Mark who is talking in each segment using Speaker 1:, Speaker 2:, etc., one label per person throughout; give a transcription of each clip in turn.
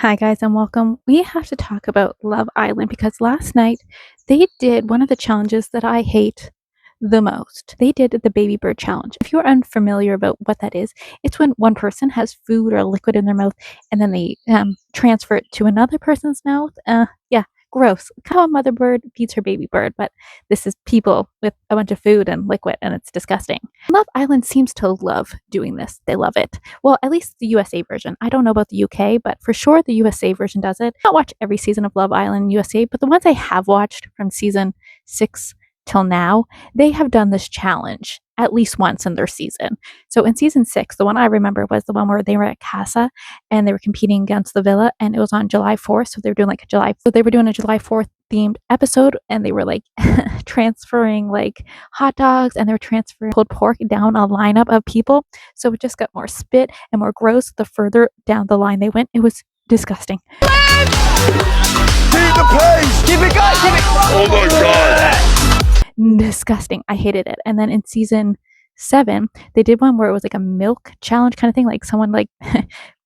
Speaker 1: Hi, guys, and welcome. We have to talk about Love Island because last night they did one of the challenges that I hate the most. They did the baby bird challenge. If you're unfamiliar about what that is, it's when one person has food or liquid in their mouth and then they transfer it to another person's mouth. Yeah, gross. How a mother bird feeds her baby bird, but this is people with a bunch of food and liquid, and it's disgusting. Love Island seems to love doing this. They love it. Well, at least the USA version. I don't know about the UK, but for sure the USA version does it. I don't watch every season of Love Island USA, but the ones I have watched from season 6 till now, they have done this challenge at least once in their season. So in season 6, the one I remember was the one where they were at Casa and they were competing against the Villa, and it was on July 4th. So they were doing a July 4th themed episode, and they were like transferring like hot dogs, and they were transferring pulled pork down a lineup of people. So it just got more spit and more gross the further down the line they went. It was disgusting.
Speaker 2: Keep the pace! Keep it going! Keep it going! Oh my god!
Speaker 1: Disgusting. I hated it. And then in season 7, they did one where it was like a milk challenge kind of thing. Like someone like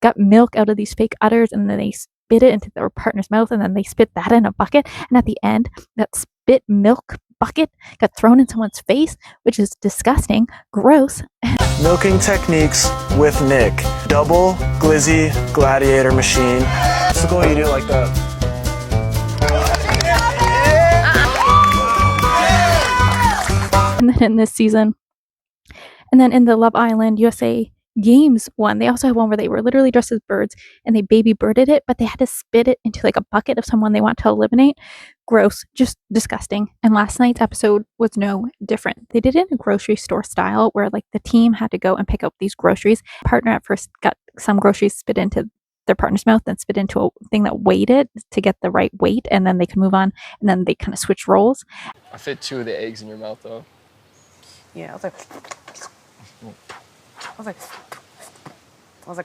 Speaker 1: got milk out of these fake udders, and then they spit it into their partner's mouth, and then they spit that in a bucket. And at the end, that spit milk bucket got thrown in someone's face, which is disgusting, gross.
Speaker 2: Milking techniques with Nick. Double glizzy gladiator machine. So go you do it like that.
Speaker 1: And then in this season, and then in the Love Island USA Games one, they also had one where they were literally dressed as birds and they baby birded it, but they had to spit it into like a bucket of someone they want to eliminate. Gross, just disgusting. And last night's episode was no different. They did it in a grocery store style where like the team had to go and pick up these groceries. Partner at first got some groceries spit into their partner's mouth, then spit into a thing that weighed it to get the right weight, and then they could move on, and then they kind of switch roles.
Speaker 3: I fit 2 of the eggs in your mouth though.
Speaker 4: Yeah, I was like,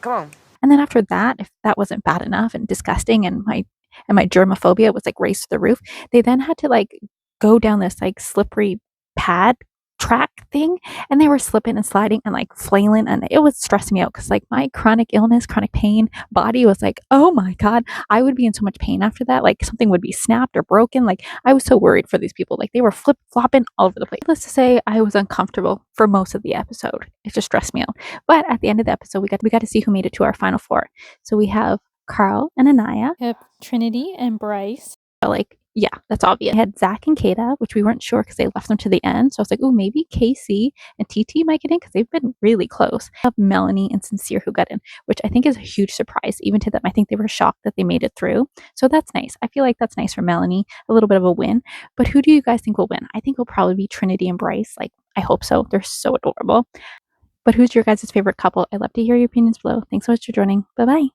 Speaker 4: come on.
Speaker 1: And then after that, if that wasn't bad enough and disgusting, and my germophobia was like raised to the roof, they then had to like go down this like slippery pad track thing, and they were slipping and sliding and like flailing, and it was stressing me out because like my chronic illness, chronic pain body was like, oh my god, I would be in so much pain after that. Like something would be snapped or broken. Like I was so worried for these people. Like they were flip flopping all over the place. Let's just say I was uncomfortable for most of the episode. It just stressed me out. But at the end of the episode, we got to see who made it to our final 4. So we have Carl and Anaya.
Speaker 5: We have Trinity and Bryce.
Speaker 1: Like, yeah, that's obvious. I had Zach and Kata, which we weren't sure because they left them to the end. So I was like, oh, maybe Casey and TT might get in because they've been really close. I have Melanie and Sincere who got in, which I think is a huge surprise even to them. I think they were shocked that they made it through. So that's nice. I feel like that's nice for Melanie, a little bit of a win. But who do you guys think will win? I think it'll probably be Trinity and Bryce. Like, I hope so. They're so adorable. But who's your guys' favorite couple? I'd love to hear your opinions below. Thanks so much for joining. Bye-bye.